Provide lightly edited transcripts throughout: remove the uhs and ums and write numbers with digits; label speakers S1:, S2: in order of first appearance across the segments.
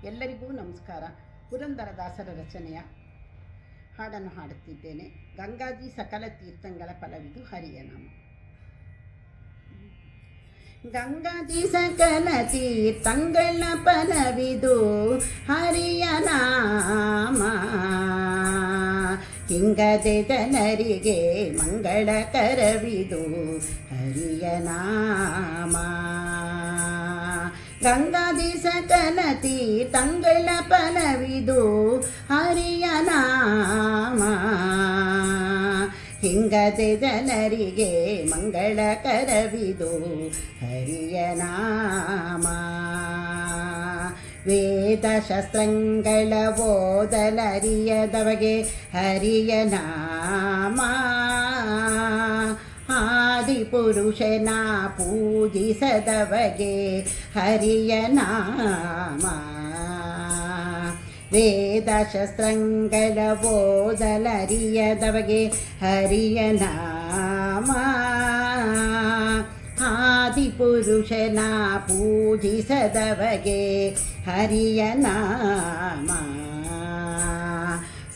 S1: ಎಲ್ಲರಿಗೂ ನಮಸ್ಕಾರ. ಪುರಂದರದಾಸರ ರಚನೆಯ ಹಾಡನ್ನು ಹಾಡುತ್ತಿದ್ದೇನೆ. ಗಂಗಾಜಿ ಸಕಲ ತೀರ್ಥಂಗಳ ಫಲವಿದು ಹರಿಯ ನಾಮ. ಗಂಗಾಜಿ ಸಕಲ ತೀರ್ಥಂಗಳ ಫಲವಿದು ಹರಿಯ ನಾಮ. ಹಿಂಗದೆ ಜನರಿಗೆ ಮಂಗಳಕರವಿದು ಹರಿಯ ನಾಮ. ಗಂಗಾದಿ ಸಕಲ ತೀರ್ಥಂಗಳ ಫಲವಿದು ಹರಿಯ ನಾಮ. ಹಿಂಗದೆ ಜನರಿಗೆ ಮಂಗಳಕರವಿದು ಹರಿಯ ನಾಮ. ವೇದಶಾಸ್ತ್ರಗಳ ಓದಲರಿಯದವಗೆ ಹರಿಯ ನಾಮ. ಆದಿಪುರುಷನ ಪೂಜಿಸದವಗೆ ಹರಿಯ ನಾಮ. ವೇದಶಾಸ್ತ್ರಗಳ ಓದಲರಿಯದವಗೆ ಹರಿಯ ನಾಮ. ಆದಿಪುರುಷನ ಪೂಜಿಸದವಗೆ ಹರಿಯ ನಾಮ.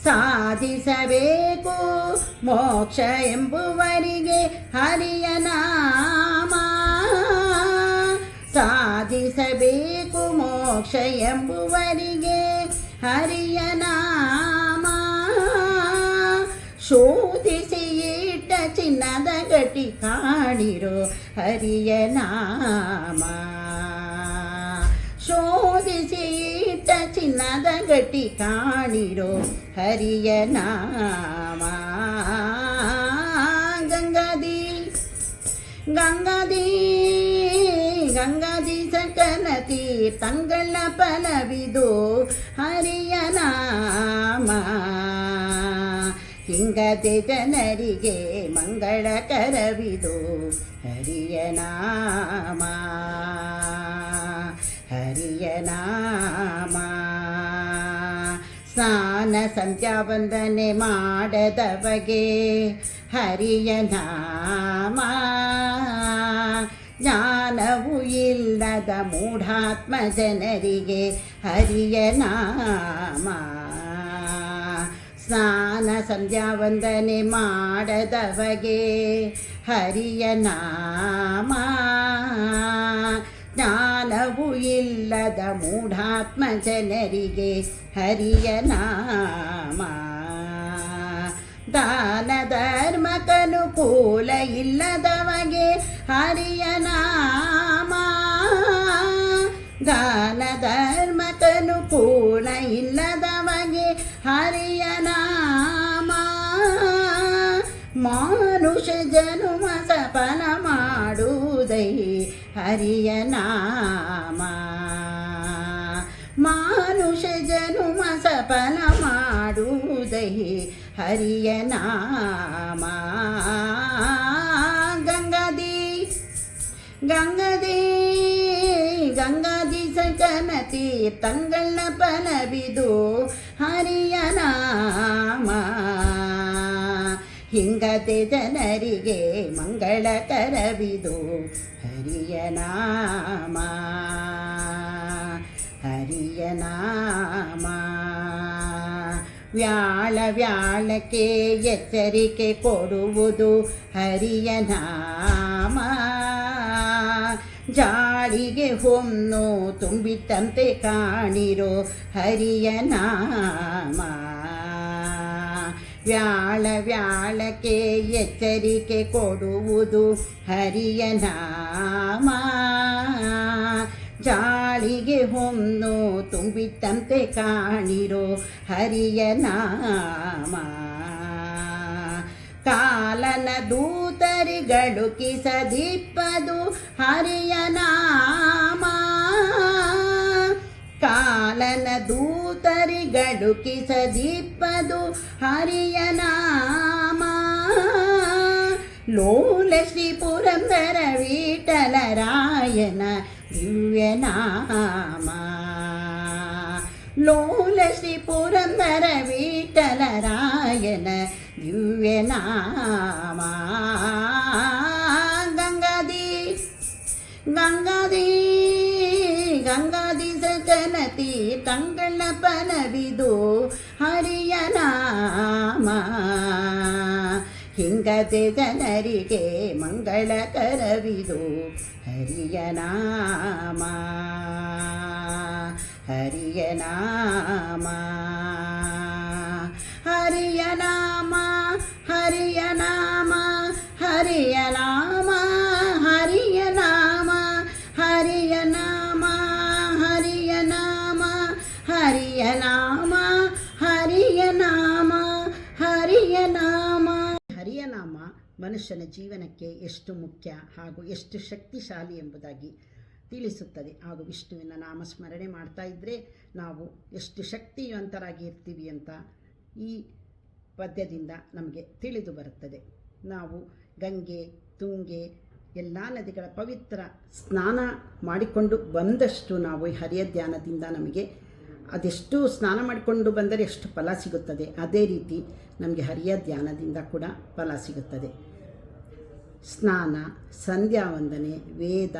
S1: ಸಾಧಿಸಬೇಕು ಮೋಕ್ಷ ಎಂಬುವರಿಗೆ ಹರಿಯ ನಾಮ. ಸಾಧಿಸಬೇಕು ಮೋಕ್ಷ ಎಂಬುವರಿಗೆ ಹರಿಯ ನಾಮ. ಶೋಧಿಸಿ ಇಟ್ಟ ಚಿನ್ನದ ಗಟ್ಟಿ ಕಾಣಿರೋ ಹರಿಯ ನಾಮ. ಶೋಧಿಸಿ ಇಟ್ಟ ಚಿನ್ನದ ಗಟ್ಟಿ ಕಾಣಿರೋ ಹರಿಯ ನಾಮ. ಗಂಗಾದಿ ಗಂಗಾದಿ ಗಂಗಾದಿ ಸಕಲ ತೀರ್ಥಂಗಳ ಫಲವಿದು ಹರಿಯ ನಾಮ. ಹಿಂಗದೆ ಜನರಿಗೆ ಮಂಗಳಕರವಿದು ಹರಿಯ ನಾಮ. ಹರಿಯ ನಾಮ. ಸ್ನಾನ ಸಂಧ್ಯಾ ವಂದನೆ ಮಾಡದವಗೆ ಹರಿಯ ನಾಮ. ಜ್ಞಾನವು ಇಲ್ಲದ ಮೂಢಾತ್ಮ ಜನರಿಗೆ ಹರಿಯ ನಾಮ. ಸ್ನಾನ ಸಂಧ್ಯಾ ವಂದನೆ ಮಾಡದವಗೆ ಹರಿಯ ನಾಮ. ಜ್ಞಾನವು ಇಲ್ಲದ ಮೂಢಾತ್ಮ ಜನರಿಗೆ ಹರಿಯ ನಾಮ. ದಾನ ಧರ್ಮಕ್ಕನುಕೂಲ ಇಲ್ಲದವಗೆ ಹರಿಯ ನಾಮ. ದಾನ ಧರ್ಮಕ್ಕನುಕೂಲ ಇಲ್ಲದವಗೆ ಹರಿಯ ನಾಮ. ಮಾನುಷ ಜನುಮ ಸಫಲ ಮಾಡುವುದೈ ಹರಿಯ ನಾಮ. ಮಾನುಷ ಜನುಮ ಸಫಲ ಮಾಡುವುದೈ ಹರಿಯ ನಾಮ. ಗಂಗಾದಿ ಗಂಗಾದಿ ಗಂಗಾದಿ ಸಕಲ ತೀರ್ಥಂಗಳ ಫಲವಿದು ಹರಿಯ ನಾಮ. ಹಿಂಗದೆ ಜನರಿಗೆ ಮಂಗಳಕರವಿದು ಹರಿಯ ನಾಮ. ಹರಿಯ ನಾಮ. ವ್ಯಾಳಕ್ಕೆ ಎಚ್ಚರಿಕೆ ಕೊಡುವುದು ಹರಿಯ ನಾಮ. ಜಾಳಿಗೆ ಹೊನ್ನು ತುಂಬಿಟ್ಟಂತೆ ಕಾಣಿರೋ ಹರಿಯ ನಾಮ. ವ್ಯಾಳಕ್ಕೆ ಎಚ್ಚರಿಕೆ ಕೊಡುವುದು ಹರಿಯ ನಾಮ. ಜಾಳಿಗೆ ಹೊನ್ನು ತುಂಬಿಟ್ಟಂತೆ ಕಾಣಿರೋ ಹರಿಯ ನಾಮ. ಕಾಲನ ದೂತರಿಗಳು ಕಿಸದಿಪ್ಪದು ಹರಿಯ ನಾಮ. ಕಾಲನ ದೂತರಿಗಳು ಕಿಸದಿಪ್ಪದು ಹರಿಯ ನಾಮ. ಲೋಲ ಶ್ರೀ ಪುರಂದರ ವಿಠಲರಾಯನ ದಿವ್ಯ ನಾಮ. ಲೋಲ ಶ್ರೀ ಪುರಂದರ ವಿಠಲರಾಯನ ದಿವ್ಯ ನಾಮ. ಗಂಗಾದಿ ಗಂಗಾದಿ ಗಂಗಾದಿ ಸಕಲ ಗತಿ ತಂಗಳ ಪನವಿದು ಹರಿಯ ನಾಮ. ಹಿಂಗದೆ ಜನರಿಗೆ ಮಂಗಳಕರವಿದು ಹರಿಯ ನಾಮ. ಹರಿಯ ನಾಮ. ಹರಿಯ ನಾಮ. ಹರಿಯ ನಾಮ. ಹರಿಯ ನಾಮ. ಹರಿಯ ನಾಮ. ಹರಿಯ ನಾಮ. ಹರಿಯ ನಾಮ. ಹರಿಯ ನಾಮ. ಹರಿಯ ನಾಮ. ಹರಿಯ ನಾಮ. ಹರಿಯ ನಾಮ ಮನುಷ್ಯನ ಜೀವನಕ್ಕೆ ಎಷ್ಟು ಮುಖ್ಯ ಹಾಗೂ ಎಷ್ಟು ಶಕ್ತಿಶಾಲಿ ಎಂಬುದಾಗಿ ತಿಳಿಸುತ್ತದೆ. ಹಾಗೂ ವಿಷ್ಣುವಿನ ನಾಮಸ್ಮರಣೆ ಮಾಡ್ತಾ ಇದ್ದರೆ ನಾವು ಎಷ್ಟು ಶಕ್ತಿವಂತರಾಗಿ ಇರ್ತೀವಿ ಅಂತ ಈ ಪದ್ಯದಿಂದ ನಮಗೆ ತಿಳಿದು ಬರುತ್ತದೆ. ನಾವು ಗಂಗೆ, ತುಂಗೆ ಎಲ್ಲ ನದಿಗಳ ಪವಿತ್ರ ಸ್ನಾನ ಮಾಡಿಕೊಂಡು ಬಂದಷ್ಟು ನಾವು ಈ ಹರಿಯ ಧ್ಯಾನದಿಂದ ನಮಗೆ ಅದೆಷ್ಟು ಸ್ನಾನ ಮಾಡಿಕೊಂಡು ಬಂದರೆ ಎಷ್ಟು ಫಲ ಸಿಗುತ್ತದೆ, ಅದೇ ರೀತಿ ನಮಗೆ ಹರಿಯ ಧ್ಯಾನದಿಂದ ಕೂಡ ಫಲ ಸಿಗುತ್ತದೆ. ಸ್ನಾನ, ಸಂಧ್ಯಾ ವಂದನೆ, ವೇದ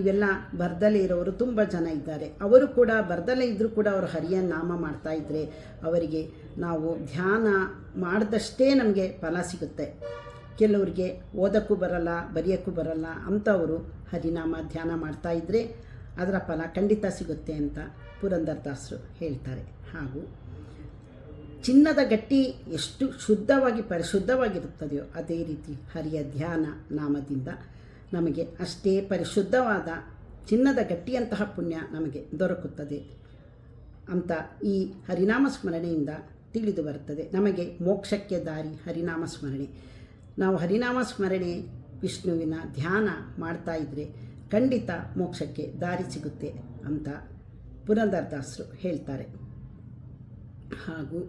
S1: ಇವೆಲ್ಲ ಬರ್ದಲೇ ಇರೋರು ತುಂಬ ಜನ ಇದ್ದಾರೆ. ಅವರು ಕೂಡ ಬರ್ದಲೇ ಇದ್ದರೂ ಕೂಡ ಅವರು ಹರಿಯ ನಾಮ ಮಾಡ್ತಾಯಿದ್ರೆ ಅವರಿಗೆ ನಾವು ಧ್ಯಾನ ಮಾಡಿದಷ್ಟೇ ನಮಗೆ ಫಲ ಸಿಗುತ್ತೆ. ಕೆಲವರಿಗೆ ಓದೋಕ್ಕೂ ಬರಲ್ಲ, ಬರೆಯೋಕ್ಕೂ ಬರಲ್ಲ ಅಂಥವರು ಹರಿನಾಮ ಧ್ಯಾನ ಮಾಡ್ತಾಯಿದ್ರೆ ಅದರ ಫಲ ಖಂಡಿತ ಸಿಗುತ್ತೆ ಅಂತ ಪುರಂದರದಾಸರು ಹೇಳ್ತಾರೆ. ಹಾಗೂ ಚಿನ್ನದ ಗಟ್ಟಿ ಎಷ್ಟು ಶುದ್ಧವಾಗಿ ಪರಿಶುದ್ಧವಾಗಿರುತ್ತದೆಯೋ ಅದೇ ರೀತಿ ಹರಿಯ ಧ್ಯಾನ ನಾಮದಿಂದ ನಮಗೆ ಅಷ್ಟೇ ಪರಿಶುದ್ಧವಾದ ಚಿನ್ನದ ಗಟ್ಟಿಯಂತಹ ಪುಣ್ಯ ನಮಗೆ ದೊರಕುತ್ತದೆ ಅಂತ ಈ ಹರಿನಾಮ ಸ್ಮರಣೆಯಿಂದ ತಿಳಿದು ಬರುತ್ತದೆ. ನಮಗೆ ಮೋಕ್ಷಕ್ಕೆ ದಾರಿ ಹರಿನಾಮ ಸ್ಮರಣೆ. ನಾವು ಹರಿನಾಮ ಸ್ಮರಣೆ ವಿಷ್ಣುವಿನ ಧ್ಯಾನ ಮಾಡ್ತಾ ಇದ್ದರೆ ಖಂಡಿತ ಮೋಕ್ಷಕ್ಕೆ ದಾರಿ ಸಿಗುತ್ತೆ ಅಂತ ಪುರಂದರದಾಸರು ಹೇಳ್ತಾರೆ. ಹಾಗೂ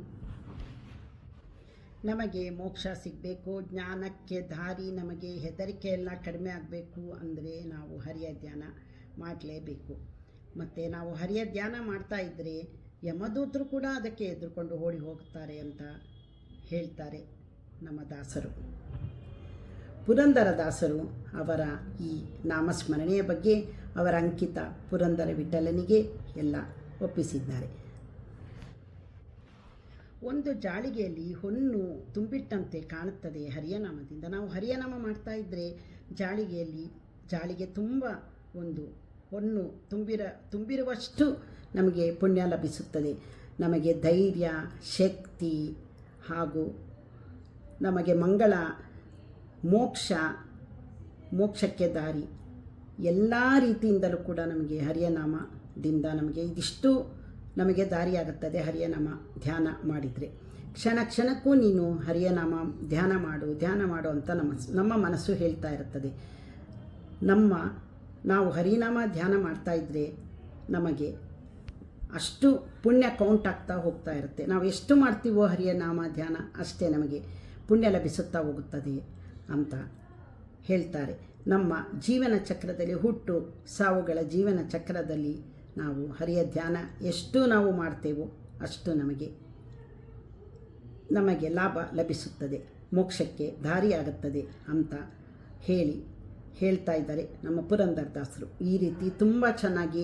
S1: ನಮಗೆ ಮೋಕ್ಷ ಸಿಗಬೇಕು, ಜ್ಞಾನಕ್ಕೆ ದಾರಿ, ನಮಗೆ ಹೆದರಿಕೆ ಎಲ್ಲ ಕಡಿಮೆ ಆಗಬೇಕು ಅಂದರೆ ನಾವು ಹರಿಯ ಧ್ಯಾನ ಮಾಡಲೇಬೇಕು. ಮತ್ತು ನಾವು ಹರಿಯ ಧ್ಯಾನ ಮಾಡ್ತಾ ಇದ್ದರೆ ಯಮದೂತರು ಕೂಡ ಅದಕ್ಕೆ ಎದುರುಕೊಂಡು ಓಡಿ ಹೋಗ್ತಾರೆ ಅಂತ ಹೇಳ್ತಾರೆ ನಮ್ಮ ದಾಸರು. ಪುರಂದರದಾಸರು ಅವರ ಈ ನಾಮಸ್ಮರಣೆಯ ಬಗ್ಗೆ ಅವರ ಅಂಕಿತ ಪುರಂದರ ವಿಠಲನಿಗೆ ಎಲ್ಲ ಒಪ್ಪಿಸಿದ್ದಾರೆ. ಒಂದು ಜಾಳಿಗೆಯಲ್ಲಿ ಹೊನ್ನು ತುಂಬಿಟ್ಟಂತೆ ಕಾಣುತ್ತದೆ ಹರಿಯನಾಮದಿಂದ. ನಾವು ಹರಿಯನಾಮ ಮಾಡ್ತಾ ಇದ್ದರೆ ಜಾಳಿಗೆ ತುಂಬ ಒಂದು ಹೊನ್ನು ತುಂಬಿರುವಷ್ಟು ನಮಗೆ ಪುಣ್ಯ ಲಭಿಸುತ್ತದೆ. ನಮಗೆ ಧೈರ್ಯ, ಶಕ್ತಿ ಹಾಗೂ ನಮಗೆ ಮಂಗಳ, ಮೋಕ್ಷಕ್ಕೆ ದಾರಿ ಎಲ್ಲ ರೀತಿಯಿಂದಲೂ ಕೂಡ ನಮಗೆ ಹರಿಯನಾಮದಿಂದ ನಮಗೆ ಇದಿಷ್ಟು ನಮಗೆ ದಾರಿಯಾಗುತ್ತದೆ. ಹರಿಯನಾಮ ಧ್ಯಾನ ಮಾಡಿದರೆ ಕ್ಷಣ ಕ್ಷಣಕ್ಕೂ ನೀನು ಹರಿಯನಾಮ ಧ್ಯಾನ ಮಾಡು ಅಂತ ನಮ್ಮ ಮನಸ್ಸು ಹೇಳ್ತಾ ಇರುತ್ತದೆ. ನಾವು ಹರಿನಾಮ ಧ್ಯಾನ ಮಾಡ್ತಾಯಿದ್ರೆ ನಮಗೆ ಅಷ್ಟು ಪುಣ್ಯ ಕೌಂಟ್ ಆಗ್ತಾ ಹೋಗ್ತಾ ಇರುತ್ತೆ. ನಾವು ಎಷ್ಟು ಮಾಡ್ತೀವೋ ಹರಿಯನಾಮ ಧ್ಯಾನ ಅಷ್ಟೇ ನಮಗೆ ಪುಣ್ಯ ಲಭಿಸುತ್ತಾ ಹೋಗುತ್ತದೆ ಅಂತ ಹೇಳ್ತಾರೆ. ನಮ್ಮ ಜೀವನ ಚಕ್ರದಲ್ಲಿ ಹುಟ್ಟು ಸಾವುಗಳ ಜೀವನ ಚಕ್ರದಲ್ಲಿ ನಾವು ಹರಿಯ ಧ್ಯಾನ ಎಷ್ಟು ನಾವು ಮಾಡ್ತೇವೋ ಅಷ್ಟು ನಮಗೆ ಲಾಭ ಲಭಿಸುತ್ತದೆ, ಮೋಕ್ಷಕ್ಕೆ ದಾರಿಯಾಗುತ್ತದೆ ಅಂತ ಹೇಳ್ತಾ ಇದ್ದಾರೆ ನಮ್ಮ ಪುರಂದರದಾಸರು. ಈ ರೀತಿ ತುಂಬ ಚೆನ್ನಾಗಿ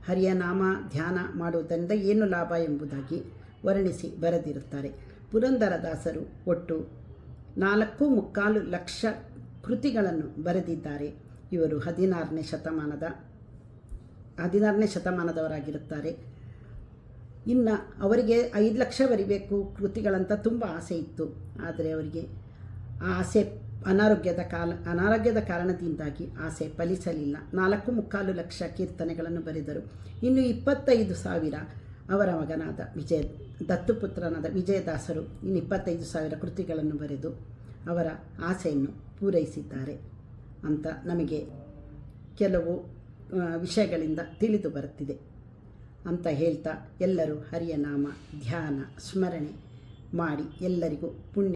S1: ಹರಿಯ ನಾಮ ಧ್ಯಾನ ಮಾಡುವುದರಿಂದ ಏನು ಲಾಭ ಎಂಬುದಾಗಿ ವರ್ಣಿಸಿ ಬರೆದಿರುತ್ತಾರೆ. ಪುರಂದರದಾಸರು ಒಟ್ಟು 4.25 ಲಕ್ಷ ಕೃತಿಗಳನ್ನು ಬರೆದಿದ್ದಾರೆ. ಇವರು 16ನೇ ಶತಮಾನದವರಾಗಿರುತ್ತಾರೆ. ಇನ್ನು ಅವರಿಗೆ 5 ಲಕ್ಷ ಬರಿಬೇಕು ಕೃತಿಗಳಂತ ತುಂಬ ಆಸೆ ಇತ್ತು. ಆದರೆ ಅವರಿಗೆ ಆ ಆಸೆ ಅನಾರೋಗ್ಯದ ಕಾರಣದಿಂದಾಗಿ ಆಸೆ ಫಲಿಸಲಿಲ್ಲ. 4.25 ಲಕ್ಷ ಕೀರ್ತನೆಗಳನ್ನು ಬರೆದರು. ಇನ್ನು 25,000 ಅವರ ಮಗನಾದ ದತ್ತುಪುತ್ರನಾದ ವಿಜಯದಾಸರು ಇನ್ನು 25,000 ಕೃತಿಗಳನ್ನು ಬರೆದು ಅವರ ಆಸೆಯನ್ನು ಪೂರೈಸಿದ್ದಾರೆ ಅಂತ ನಮಗೆ ಕೆಲವು ವಿಷಯಗಳಿಂದ ತಿಳಿದು ಬರುತ್ತಿದೆ ಅಂತ ಹೇಳ್ತಾ ಎಲ್ಲರೂ ಹರಿಯ ನಾಮ ಧ್ಯಾನ ಸ್ಮರಣೆ ಮಾಡಿ ಎಲ್ಲರಿಗೂ ಪುಣ್ಯ